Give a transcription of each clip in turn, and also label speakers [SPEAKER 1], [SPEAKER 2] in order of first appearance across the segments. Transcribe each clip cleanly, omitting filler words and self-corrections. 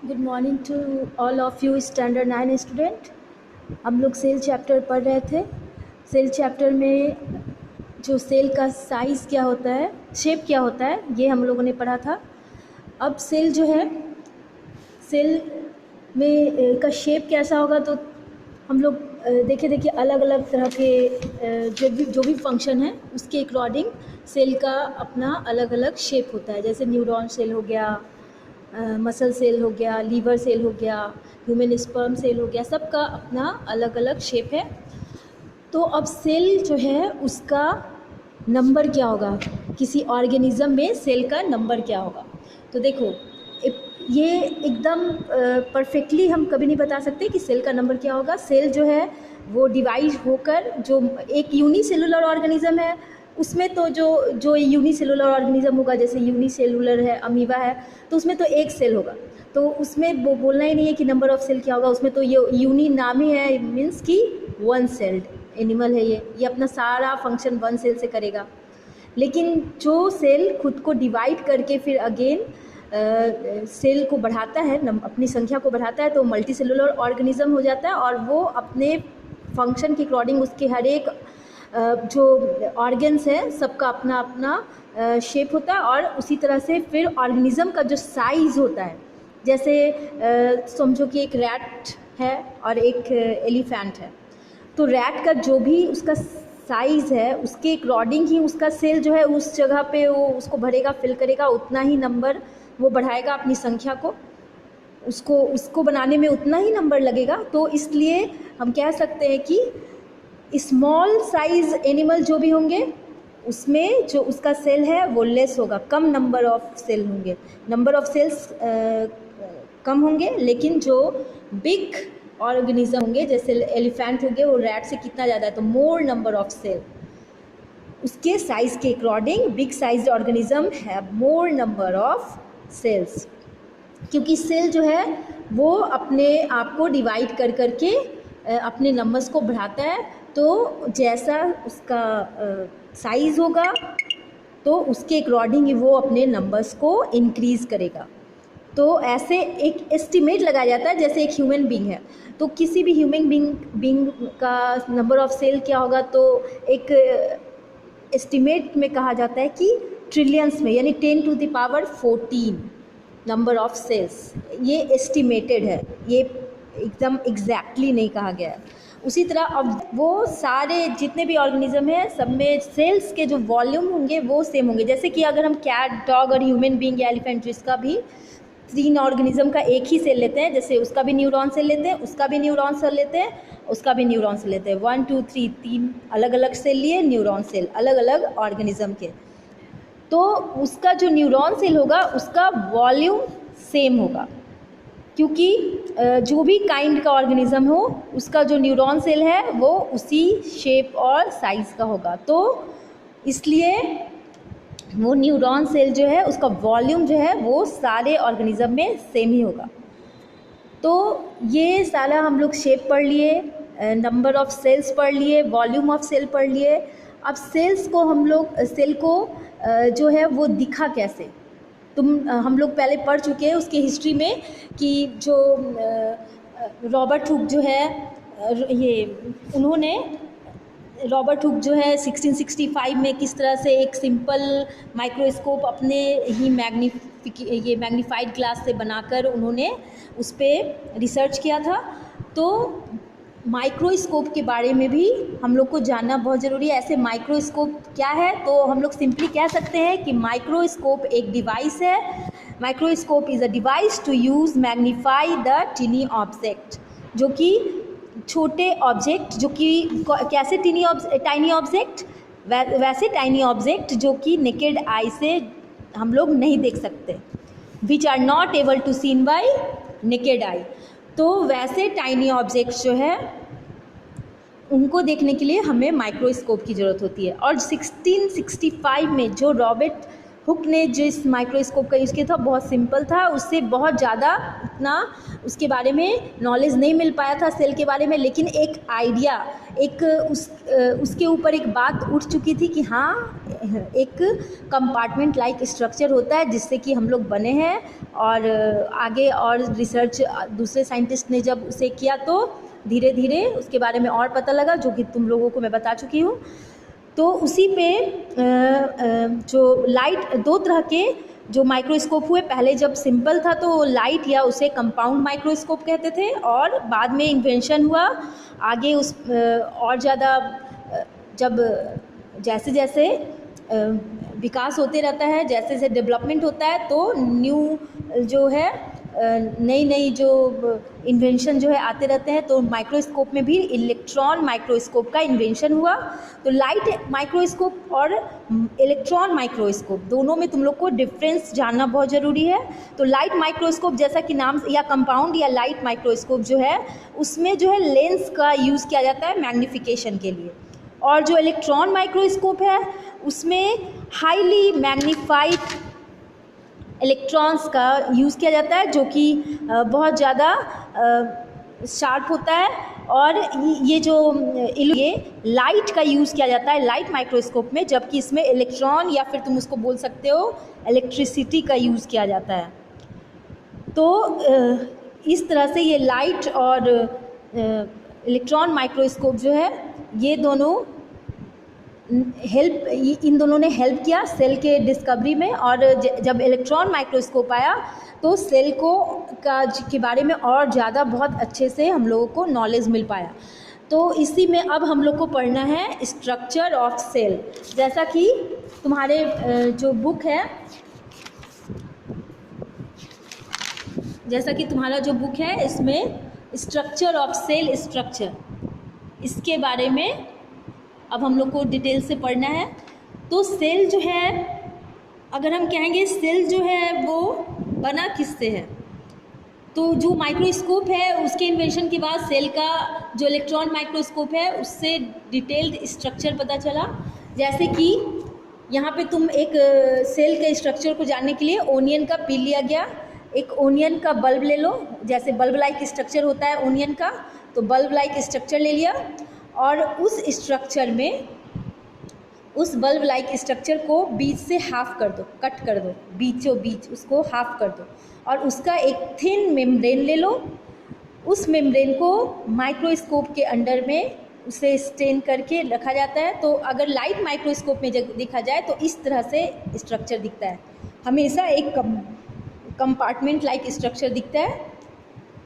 [SPEAKER 1] Good morning to all of you standard 9 student. हम लोग cell chapter पढ़ रहे थे। सेल चैप्टर में जो सेल का साइज़ क्या होता है, शेप क्या होता है, ये हम लोगों ने पढ़ा था। अब सेल जो है, सेल में का शेप कैसा होगा, तो हम लोग देखिए अलग अलग तरह के जो भी फंक्शन है उसके अकॉर्डिंग सेल का अपना अलग अलग शेप होता है। जैसे न्यूरॉन सेल हो गया, मसल सेल हो गया, लीवर सेल हो गया, ह्यूमन स्पर्म सेल हो गया, सबका अपना अलग अलग शेप है। तो अब सेल जो है उसका नंबर क्या होगा, किसी ऑर्गेनिज्म में सेल का नंबर क्या होगा। तो देखो ये एकदम परफेक्टली हम कभी नहीं बता सकते कि सेल का नंबर क्या होगा। सेल जो है वो डिवाइड होकर जो एक यूनिसेलुलर ऑर्गेनिज्म है उसमें तो जो यूनिसेलुलर ऑर्गेनिज्म होगा, जैसे यूनिसेलुलर है, अमीबा है, तो उसमें तो एक सेल होगा। तो उसमें वो बोलना ही नहीं है कि नंबर ऑफ सेल क्या होगा, उसमें तो ये यूनि नाम ही है, मीन्स कि वन सेल्ड एनिमल है ये अपना सारा फंक्शन वन सेल से करेगा। लेकिन जो सेल खुद को डिवाइड करके फिर अगेन सेल को बढ़ाता है, अपनी संख्या को बढ़ाता है, तो मल्टी सेलुलर ऑर्गेनिज्म हो जाता है। और वो अपने फंक्शन के अकॉर्डिंग उसके हर एक जो ऑर्गन्स हैं सबका अपना अपना शेप होता है। और उसी तरह से फिर ऑर्गेनिज्म का जो साइज़ होता है, जैसे समझो कि एक रैट है और एक एलिफेंट है, तो रैट का जो भी उसका साइज़ है उसके अकॉर्डिंग ही उसका सेल जो है उस जगह पे वो उसको भरेगा, फिल करेगा, उतना ही नंबर वो बढ़ाएगा अपनी संख्या को, उसको बनाने में उतना ही नंबर लगेगा। तो इसलिए हम कह सकते हैं कि स्मॉल साइज़ एनिमल जो भी होंगे उसमें जो उसका सेल है वो लेस होगा, कम नंबर ऑफ सेल होंगे, नंबर ऑफ सेल्स कम होंगे। लेकिन जो बिग ऑर्गेनिज्म होंगे जैसे एलिफेंट होंगे, वो रैट से कितना ज़्यादा है, तो मोर नंबर ऑफ सेल, उसके साइज़ के according big size organism have more number of cells. क्योंकि सेल जो है वो अपने आप को डिवाइड कर करके अपने नंबर्स को बढ़ाता है। तो जैसा उसका साइज़ होगा तो उसके अकॉर्डिंग ही वो अपने नंबर्स को इंक्रीज़ करेगा। तो ऐसे एक एस्टिमेट लगाया जाता है, जैसे एक ह्यूमन बीइंग है, तो किसी भी ह्यूमन बीइंग का नंबर ऑफ सेल क्या होगा, तो एक एस्टिमेट में कहा जाता है कि ट्रिलियंस में, यानी 10⁻14 नंबर ऑफ सेल्स। ये एस्टिमेटेड है, ये एकदम एग्जैक्टली नहीं कहा गया है। उसी तरह अब वो सारे जितने भी ऑर्गेनिज्म हैं सब में सेल्स के जो वॉल्यूम होंगे वो सेम होंगे। जैसे कि अगर हम कैट, डॉग और ह्यूमन बीइंग या एलिफेंट, जिसका भी 3 ऑर्गेनिज्म का एक ही सेल लेते हैं, जैसे उसका भी न्यूरॉन सेल लेते हैं, उसका भी न्यूरॉन सेल लेते हैं, उसका भी न्यूरॉन सेल लेते हैं, 1 2 3 3 अलग अलग सेल लिए, न्यूरॉन सेल अलग अलग ऑर्गेनिज्म के, तो उसका जो न्यूरॉन सेल होगा उसका वॉल्यूम सेम होगा। क्योंकि जो भी काइंड का ऑर्गेनिज्म हो उसका जो न्यूरॉन सेल है वो उसी शेप और साइज़ का होगा, तो इसलिए वो न्यूरॉन सेल जो है उसका वॉल्यूम जो है वो सारे ऑर्गेनिज्म में सेम ही होगा। तो ये सारा हम लोग शेप पढ़ लिए, नंबर ऑफ सेल्स पढ़ लिए, वॉल्यूम ऑफ सेल पढ़ लिए। अब सेल्स को हम लोग सेल को जो है वो दिखा कैसे, हम लोग पहले पढ़ चुके हैं उसकी हिस्ट्री में कि जो रॉबर्ट हुक जो है, रॉबर्ट हुक जो है 1665 में किस तरह से एक सिंपल माइक्रोस्कोप अपने ही मैग्नीफाइड ग्लास से बनाकर उन्होंने उस पर रिसर्च किया था। तो माइक्रोस्कोप के बारे में भी हम लोग को जानना बहुत ज़रूरी है। ऐसे माइक्रोस्कोप क्या है, तो हम लोग सिंपली कह सकते हैं कि माइक्रोस्कोप एक डिवाइस है। Microscope is a device to use magnify the tiny object, जो कि छोटे ऑब्जेक्ट, जो कि कैसे टाइनी ऑब्जेक्ट, वैसे टाइनी ऑब्जेक्ट जो कि नेकेड आई से हम लोग नहीं देख सकते, which are not able to seen by naked eye. तो वैसे टाइनी ऑब्जेक्ट्स जो है उनको देखने के लिए हमें माइक्रोस्कोप की ज़रूरत होती है। और 1665 में जो रॉबर्ट हुक ने जिस माइक्रोस्कोप का यूज़ किया था बहुत सिंपल था, उससे बहुत ज़्यादा इतना उसके बारे में नॉलेज नहीं मिल पाया था सेल के बारे में, लेकिन एक आइडिया, एक उसके ऊपर एक बात उठ चुकी थी कि हाँ एक कंपार्टमेंट लाइक स्ट्रक्चर होता है जिससे कि हम लोग बने हैं। और आगे और रिसर्च दूसरे साइंटिस्ट ने जब उसे किया तो धीरे धीरे उसके बारे में और पता लगा, जो कि तुम लोगों को मैं बता चुकी हूँ। तो उसी पे जो लाइट, दो तरह के जो माइक्रोस्कोप हुए, पहले जब सिंपल था तो लाइट या उसे कंपाउंड माइक्रोस्कोप कहते थे, और बाद में इन्वेंशन हुआ आगे उस और ज़्यादा जब जैसे जैसे विकास होते रहता है, जैसे जैसे डेवलपमेंट होता है तो न्यू जो है नई नई जो इन्वेंशन जो है आते रहते हैं। तो माइक्रोस्कोप में भी इलेक्ट्रॉन माइक्रोस्कोप का इन्वेंशन हुआ। तो लाइट माइक्रोस्कोप और इलेक्ट्रॉन माइक्रोस्कोप दोनों में तुम लोग को डिफरेंस जानना बहुत ज़रूरी है। तो लाइट माइक्रोस्कोप जैसा कि नाम या कंपाउंड या लाइट माइक्रोस्कोप जो है उसमें जो है लेंस का यूज़ किया जाता है मैग्नीफिकेशन के लिए, और जो इलेक्ट्रॉन माइक्रोस्कोप है उसमें हाईली मैग्नीफाइड इलेक्ट्रॉन्स का यूज़ किया जाता है जो कि बहुत ज़्यादा शार्प होता है। और ये जो ये लाइट का यूज़ किया जाता है लाइट माइक्रोस्कोप में, जबकि इसमें इलेक्ट्रॉन या फिर तुम उसको बोल सकते हो इलेक्ट्रिसिटी का यूज़ किया जाता है। तो इस तरह से ये लाइट और इलेक्ट्रॉन माइक्रोस्कोप जो है ये दोनों इन दोनों ने हेल्प किया सेल के डिस्कवरी में। और जब इलेक्ट्रॉन माइक्रोस्कोप आया तो सेल के बारे में और ज़्यादा बहुत अच्छे से हम लोगों को नॉलेज मिल पाया। तो इसी में अब हम लोग को पढ़ना है स्ट्रक्चर ऑफ सेल। जैसा कि तुम्हारे जो बुक है, जैसा कि तुम्हारा जो बुक है इसमें स्ट्रक्चर ऑफ सेल स्ट्रक्चर, इसके बारे में अब हम लोग को डिटेल से पढ़ना है। तो सेल जो है, अगर हम कहेंगे सेल जो है वो बना किससे है, तो जो माइक्रोस्कोप है उसके इन्वेंशन के बाद सेल का जो इलेक्ट्रॉन माइक्रोस्कोप है उससे डिटेल्ड स्ट्रक्चर पता चला। जैसे कि यहाँ पे तुम एक सेल के स्ट्रक्चर को जानने के लिए ओनियन का पील लिया गया, एक ओनियन का बल्ब ले लो, जैसे बल्ब लाइक स्ट्रक्चर होता है ओनियन का, तो बल्ब लाइक स्ट्रक्चर ले लिया और उस स्ट्रक्चर में उस बल्ब लाइक स्ट्रक्चर को बीच से हाफ कर दो, कट कर दो, बीचों बीच उसको हाफ कर दो और उसका एक थिन मेम्ब्रेन ले लो। उस मेम्ब्रेन को माइक्रोस्कोप के अंडर में उसे स्टेन करके रखा जाता है। तो अगर लाइट माइक्रोस्कोप में देखा जाए तो इस तरह से स्ट्रक्चर दिखता है, हमेशा एक कंपार्टमेंट लाइक स्ट्रक्चर दिखता है।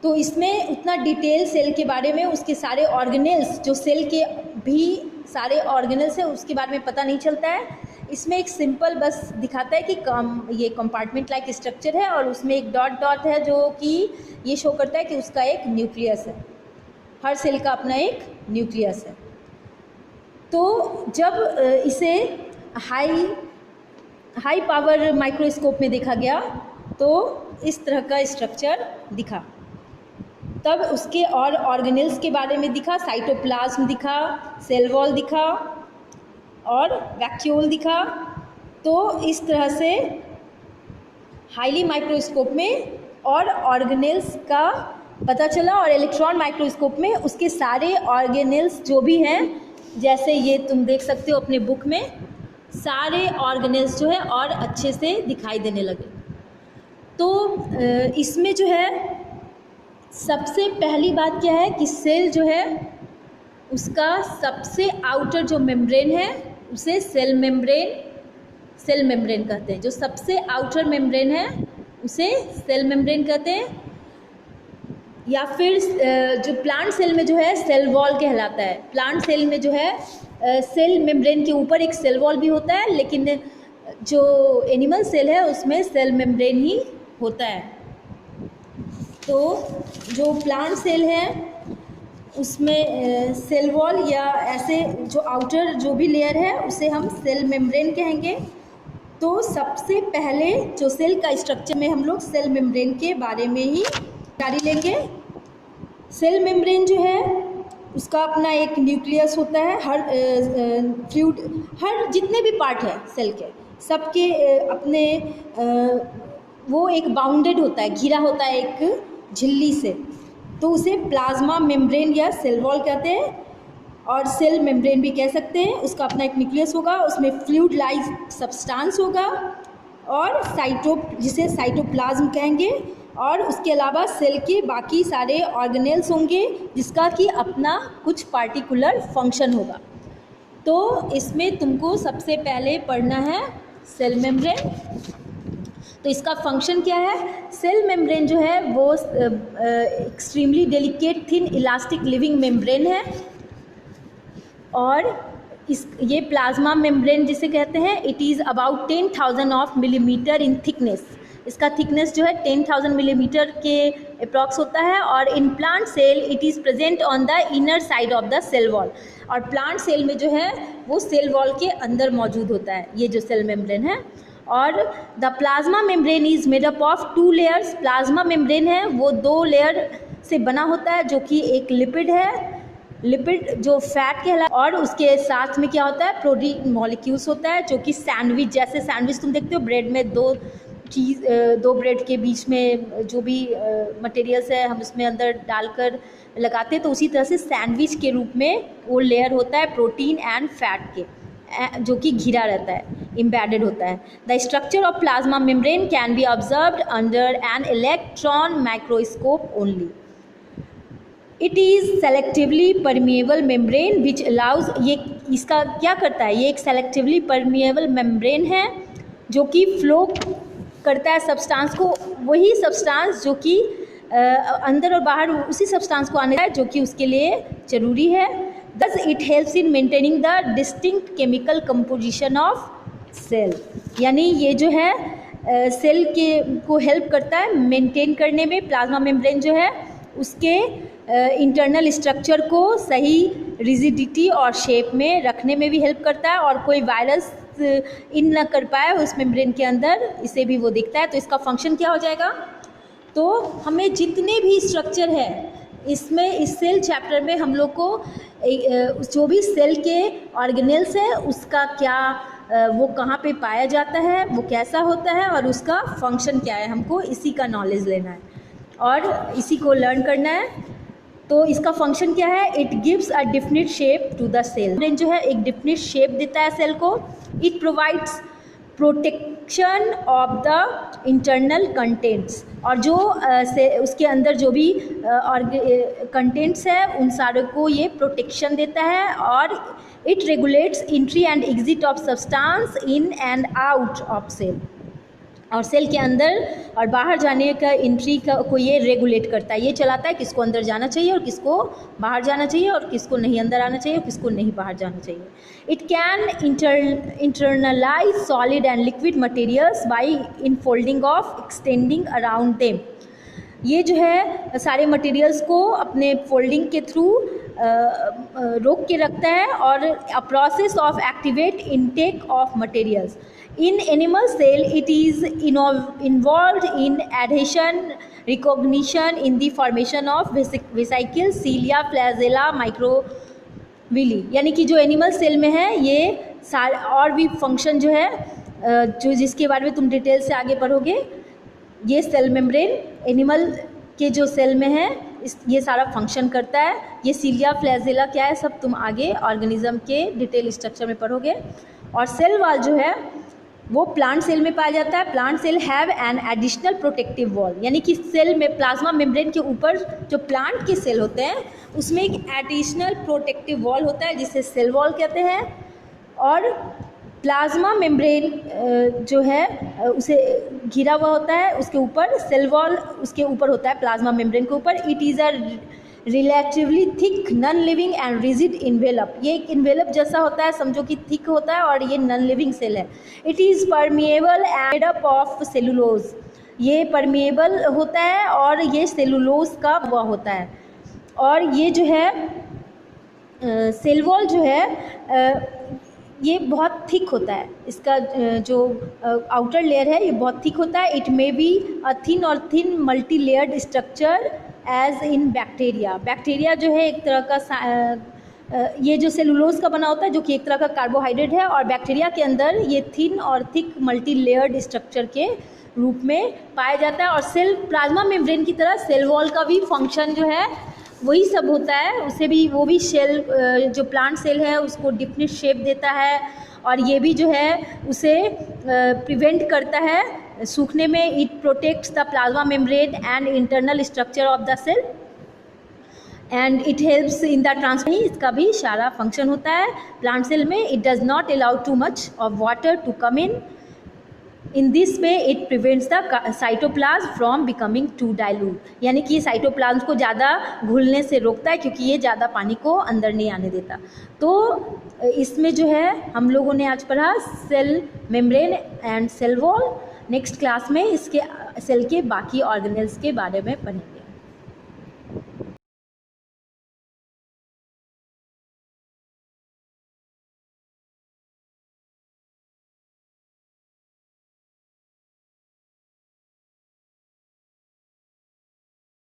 [SPEAKER 1] तो इसमें उतना डिटेल सेल के बारे में, उसके सारे ऑर्गेनेल्स जो सेल के भी सारे ऑर्गेनेल्स हैं उसके बारे में पता नहीं चलता है। इसमें एक सिंपल बस दिखाता है कि ये कंपार्टमेंट लाइक स्ट्रक्चर है और उसमें एक डॉट डॉट है जो कि ये शो करता है कि उसका एक न्यूक्लियस है, हर सेल का अपना एक न्यूक्लियस है। तो जब इसे हाई पावर माइक्रोस्कोप में देखा गया तो इस तरह का स्ट्रक्चर दिखा। तब उसके और ऑर्गेनेल्स के बारे में दिखा, साइटोप्लाज्म दिखा, सेल वॉल दिखा और वैक्यूल दिखा। तो इस तरह से हाईली माइक्रोस्कोप में और ऑर्गेनेल्स का पता चला और इलेक्ट्रॉन माइक्रोस्कोप में उसके सारे ऑर्गेनेल्स जो भी हैं, जैसे ये तुम देख सकते हो अपने बुक में, सारे ऑर्गेनेल्स जो है और अच्छे से दिखाई देने लगे। तो इसमें जो है सबसे पहली बात क्या है कि सेल जो है उसका सबसे आउटर जो मेम्ब्रेन है उसे सेल मेम्ब्रेन कहते हैं। जो सबसे आउटर मेम्ब्रेन है उसे सेल मेम्ब्रेन कहते हैं, या फिर जो प्लांट सेल में जो है सेल वॉल कहलाता है। प्लांट सेल में जो है सेल मेम्ब्रेन के ऊपर एक सेल वॉल भी होता है, लेकिन जो एनिमल सेल है उसमें सेल मेम्ब्रेन ही होता है। तो जो प्लांट सेल है उसमें सेल वॉल या ऐसे जो आउटर जो भी लेयर है उसे हम सेल मेम्ब्रेन कहेंगे। तो सबसे पहले जो सेल का स्ट्रक्चर में हम लोग सेल मेम्ब्रेन के बारे में ही जानकारी लेंगे। सेल मेम्ब्रेन जो है उसका अपना एक न्यूक्लियस होता है। हर जितने भी पार्ट है सेल के, सबके अपने वो एक बाउंडेड होता है, घिरा होता है एक झिल्ली से, तो उसे प्लाज्मा मेम्ब्रेन या सेल वॉल कहते हैं, और सेल मेम्ब्रेन भी कह सकते हैं। उसका अपना एक न्यूक्लियस होगा, उसमें फ्लूइड लाइक सब्सटेंस होगा और जिसे साइटोप्लाज्म कहेंगे, और उसके अलावा सेल के बाकी सारे ऑर्गेनेल्स होंगे जिसका कि अपना कुछ पार्टिकुलर फंक्शन होगा। तो इसमें तुमको सबसे पहले पढ़ना है सेल मेम्ब्रेन। तो इसका फंक्शन क्या है? सेल मेम्ब्रेन जो है वो extremely delicate thin elastic living membrane है, और ये प्लाज्मा मेम्ब्रेन जिसे कहते हैं, it is about 10,000 of millimetre in thickness. इसका थिकनेस जो है 10,000 मिलीमीटर के अप्रॉक्स होता है, और in plant cell it is present on the inner side of the cell wall. और प्लांट सेल में जो है वो सेल वॉल के अंदर मौजूद होता है ये जो सेल मेम्ब्रेन है। और the plasma membrane is made up of 2 layers. Plasma membrane है वो 2 लेयर से बना होता है, जो कि एक लिपिड है, लिपिड जो फैट कहला, और उसके साथ में क्या होता है? प्रोटीन मॉलिक्यूल्स होता है, जो कि सैंडविच जैसे, सैंडविच तुम देखते हो ब्रेड में दो ब्रेड के बीच में जो भी मटेरियल्स है हम उसमें अंदर डालकर लगाते हैं, तो उसी तरह से सैंडविच के रूप में वो लेयर होता है प्रोटीन एंड फैट के, जो कि घिरा रहता है, एम्बेडेड होता है। The structure of plasma membrane can be observed under an electron microscope only. It is selectively permeable membrane which allows, ये इसका क्या करता है? ये एक सेलेक्टिवली परमिएबल मेम्ब्रेन है जो कि फ्लो करता है सब्सटेंस को, वही सब्सटेंस जो कि अंदर और बाहर उसी सब्सटेंस को आने है जो कि उसके लिए ज़रूरी है। Thus it helps in maintaining the distinct chemical composition of cell, यानी ये जो है सेल के को हेल्प करता है मेंटेन करने में। प्लाज्मा मेम्ब्रेन जो है उसके इंटरनल स्ट्रक्चर को सही रिजिडिटी और शेप में रखने में भी हेल्प करता है, और कोई वायरस इन न कर पाए उस मेम्ब्रेन के अंदर, इसे भी वो दिखता है। तो इसका फंक्शन क्या हो जाएगा? तो हमें जितने भी स्ट्रक्चर है इसमें, इस सेल चैप्टर में हम लोग को जो भी सेल के ऑर्गेनेल्स है उसका क्या, वो कहाँ पे पाया जाता है, वो कैसा होता है, और उसका फंक्शन क्या है, हमको इसी का नॉलेज लेना है और इसी को लर्न करना है। तो इसका फंक्शन क्या है? It gives a definite shape to the cell. Membrane जो है एक डिफिनिट शेप देता है सेल को। It provides protection of the internal contents, और जो उसके अंदर जो भी कंटेंट्स है उन सारे को ये प्रोटेक्शन देता है। और it regulates entry and exit of substance in and out of cell, और सेल के अंदर और बाहर जाने का एंट्री को ये रेगुलेट करता है, ये चलाता है किसको अंदर जाना चाहिए और किसको बाहर जाना चाहिए, और किसको नहीं अंदर आना चाहिए और किसको नहीं बाहर जाना चाहिए। It can internalize solid and liquid materials by infolding of extending around them. ये जो है सारे मटेरियल्स को अपने फोल्डिंग के थ्रू रोक के रखता है, और a process of activate intake of materials. In animal cell, it is involved in adhesion, recognition, in the formation of vesicles, cilia, flagella, microvilli। यानी कि जो एनिमल सेल में है ये सारे और भी फंक्शन जो है जो जिसके बारे में तुम डिटेल से आगे पढ़ोगे, ये सेल मेम्ब्रेन एनिमल के जो सेल में है ये सारा फंक्शन करता है। ये सीलिया, फ्लैजेला क्या है सब तुम आगे ऑर्गेनिज्म के डिटेल स्ट्रक्चर में पढ़ोगे। और सेल वॉल जो है वो प्लांट सेल में पाया जाता है। Plant cell have an additional protective wall, यानी कि सेल में प्लाज्मा मेम्ब्रेन के ऊपर जो प्लांट के सेल होते हैं उसमें एक एडिशनल प्रोटेक्टिव वॉल होता है जिसे सेल वॉल कहते हैं। और प्लाज्मा मेम्ब्रेन जो है उसे घिरा हुआ होता है, उसके ऊपर सेल वॉल उसके ऊपर होता है प्लाज्मा मेम्ब्रेन के ऊपर। It is a relatively thick non living and rigid envelope, ये एक इन्वेलप जैसा होता है, समझो कि थिक होता है, और ये नॉन लिविंग सेल है। It is permeable and made up of cellulose, ये परमिएबल होता है और ये सेलुलोज का हुआ होता है। और ये जो है सेल वॉल जो है ये बहुत थिक होता है, इसका जो आउटर लेयर है ये बहुत थिक होता है। It may be a thin और thin multi layered structure as in bacteria. Bacteria जो है एक तरह का ये जो सेलुलोज का बना होता है जो कि एक तरह का कार्बोहाइड्रेट है, और बैक्टीरिया के अंदर ये थिन और थिक मल्टी लेयर्ड स्ट्रक्चर के रूप में पाया जाता है। और सेल प्लाज्मा मेम्ब्रेन की तरह सेल वॉल का भी फंक्शन जो है वही सब होता है, उसे भी वो भी सेल जो प्लांट सेल है उसको डिफिनिट शेप देता है, और ये भी जो है उसे प्रिवेंट करता है सूखने में। It protects the plasma membrane and internal structure of the cell and it helps in the transfer. इसका भी सारा फंक्शन होता है प्लांट सेल में। It does not allow too much of water to come in this way it prevents the cytoplasm from becoming too dilute, यानी कि cytoplasm को ज़्यादा घुलने से रोकता है क्योंकि ये ज़्यादा पानी को अंदर नहीं आने देता। तो इसमें जो है हम लोगों ने आज पढ़ा cell membrane and cell wall. Next class में इसके सेल के बाकी ऑर्गेनेल्स के बारे में पढ़ेंगे।